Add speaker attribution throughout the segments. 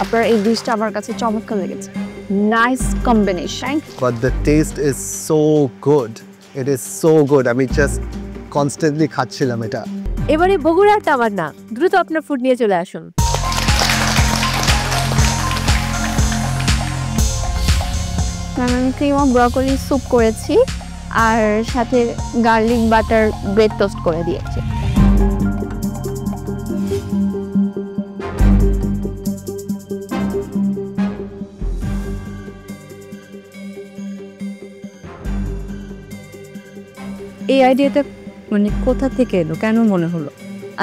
Speaker 1: আপনার এই ডিশটা আমার কাছে চমৎকার লেগেছে। Nice combination.
Speaker 2: But the taste is so good. It is so good. আমি জাস্ট কনস্ট্যান্টলি খাচ্ছিলাম এটা।
Speaker 3: এবারে বগুড়ার তামান্না, দ্রুত আপনার ফুড নিয়ে চলে আসুন।
Speaker 1: আমি ক্রিম অফ ব্রকলি স্যুপ করেছি আর সাথে গার্লিক বাটার ব্রেড টোস্ট করে দিয়েছি।
Speaker 3: এই আইডিয়াটা মানে কোথা থেকে এলো, কেন মনে হলো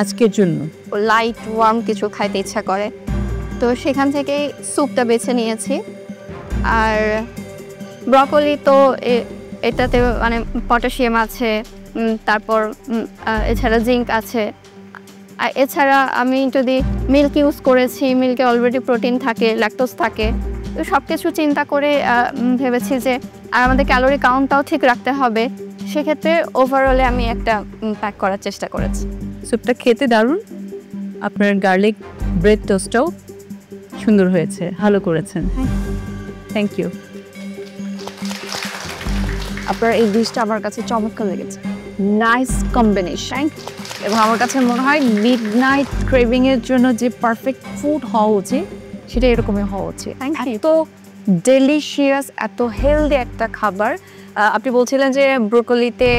Speaker 3: আজকের জন্য?
Speaker 1: লাইট ওয়ার্ম কিছু খাইতে ইচ্ছা করে, তো সেখান থেকেই স্যুপটা বেছে নিয়েছি। আর ব্রকলি তো এটাতে মানে পটাশিয়াম আছে, তারপর এছাড়া জিঙ্ক আছে। আর এছাড়া আমি যদি মিল্ক ইউজ করেছি, মিল্কে অলরেডি প্রোটিন থাকে, ল্যাকটোজ থাকে, তো সব কিছু চিন্তা করে ভেবেছি যে আর আমাদের ক্যালোরি কাউন্টটাও ঠিক রাখতে হবে। সেক্ষেত্রে ওভারঅলে আমি একটা প্যাক করার চেষ্টা করেছি।
Speaker 3: স্যুপটা খেতে দারুণ, আপনার গার্লিক ব্রেড টোস্টটাও সুন্দর হয়েছে, ভালো করেছেন, থ্যাংক ইউ।
Speaker 1: আপনার এই ডিশটা আমার কাছে চমৎকার লেগেছে, নাইস কম্বিনেশন। এবং আমার কাছে মনে হয় মিডনাইট ক্রেভিংয়ের জন্য যে পারফেক্ট ফুড হওয়া উচিত সেটা এরকমই হওয়া উচিত। এত ডেলিশিয়াস, এত হেলদি একটা খাবার। আপনি বলছিলেন যে ব্রোকলিতে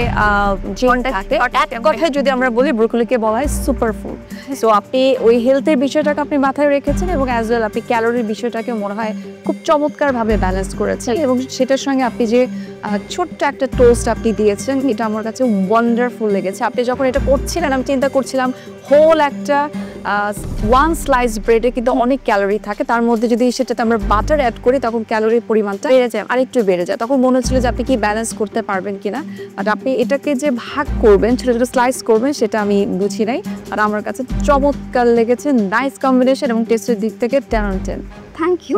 Speaker 1: কথায় যদি আমরা বলি ব্রোকলিকে বলা হয় সুপার ফুড। সো আপনি ওই হেলথের বিষয়টাকে আপনি মাথায় রেখেছেন এবং অ্যাজ ওয়েল আপনি ক্যালোরির বিষয়টাকে মনে হয় খুব চমৎকারভাবে ব্যালেন্স করেছেন। এবং সেটার সঙ্গে আপনি যে ছোট্ট একটা টোস্ট আপনি দিয়েছেন, এটা আমার কাছে ওয়ান্ডারফুল লেগেছে। আপনি যখন এটা করছিলেন আমি চিন্তা করছিলাম হোল একটা ওয়ান স্লাইস ব্রেডে কিন্তু অনেক ক্যালোরি থাকে, তার মধ্যে যদি সেটাতে আমরা বাটার অ্যাড করি তখন ক্যালোরির পরিমাণটা বেড়ে যায়, আরেকটু বেড়ে যায়। তখন মনে হচ্ছিল যে আপনি কি ব্যালেন্স করতে পারবেন কিনা। বাট আপনি এটাকে যে ভাগ করবেন, ছোটো ছোটো স্লাইস করবেন, সেটা আমি বুঝি নাই। আর আমার কাছে চমৎকার লেগেছে, নাইস কম্বিনেশন এবং টেস্টের দিক থেকে 10 on 10। Thank you.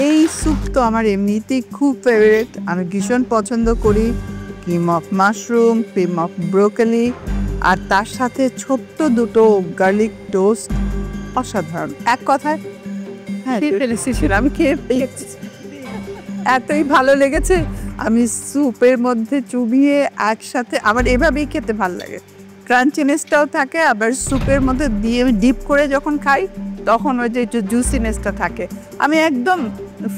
Speaker 4: এই স্যুপ তো আমার এমনিতেই খুব ফেভারিট, আমি ভীষণ পছন্দ করি। Cream of mushroom, cream of broccoli, আর তার সাথে ছোট্ট দুটো গার্লিক টোস্ট, অসাধারণ। এক কথায় হ্যাঁ আমি খেয়ে এতই ভালো লেগেছে, আমি স্যুপের মধ্যে চুবিয়ে একসাথে, আমার এভাবেই খেতে ভালো লাগে। ক্রাঞ্চিনেসটাও থাকে, আবার স্যুপের মধ্যে দিয়ে ডিপ করে যখন খাই তখন ওই যে একটু জুসিনেসটা থাকে। আমি একদম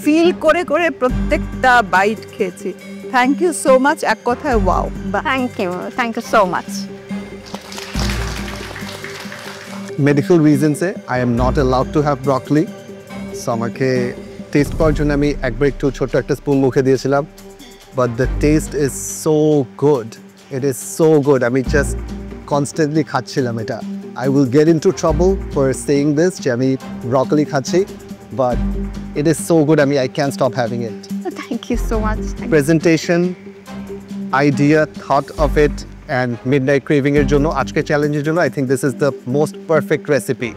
Speaker 4: ফিল করে করে প্রত্যেকটা বাইট খেয়েছি। থ্যাংক ইউ সো মাচ, এক কথায় wow.
Speaker 1: Thank you so much.
Speaker 2: Medical রিজনসে I am not allowed to have broccoli, so আমাকে টেস্ট করার জন্য আমি একবার একটু ছোট্ট একটা স্পুন মুখে দিয়েছিলাম। But the test is so good, it is so good. আমি জাস্ট কনস্ট্যান্টলি খাচ্ছিলাম এটা। I will get into trouble for saying this যে আমি ব্রকলি খাচ্ছি, but it is so good, I can't stop having it.
Speaker 1: Thank you so much.
Speaker 2: Presentation, idea, thought of it, and midnight craving এর জন্য, আজকে চ্যালেঞ্জের জন্য I think this is the most perfect recipe.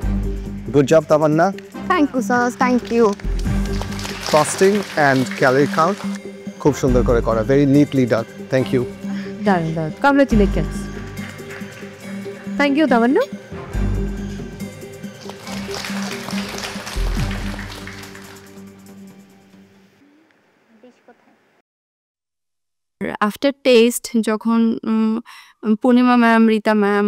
Speaker 2: Good job, Tamanna.
Speaker 1: Thank you, sir. Thank you.
Speaker 2: Costing and calorie count খুব সুন্দর করে করা, very neatly done. Thank you.
Speaker 3: Done. Congratulations. Thank you, Tamanna.
Speaker 1: Aftertaste যখন Purnima ma'am, Rita ma'am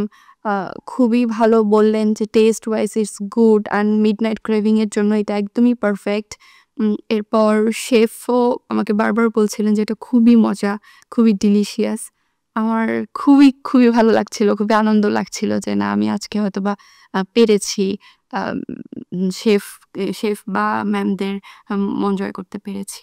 Speaker 1: খুবই ভালো বললেন যে taste wise it's good and midnight ক্রেভিংয়ের জন্য এটা একদমই পারফেক্ট। এরপর শেফও আমাকে বারবার বলছিলেন যে এটা খুবই মজা, খুবই ডিলিশিয়াস। আমার খুবই ভালো লাগছিল, খুবই আনন্দ লাগছিল যে না আমি আজকে হয়তো বা পেরেছি শেফ বা ম্যামদের মন জয় করতে পেরেছি।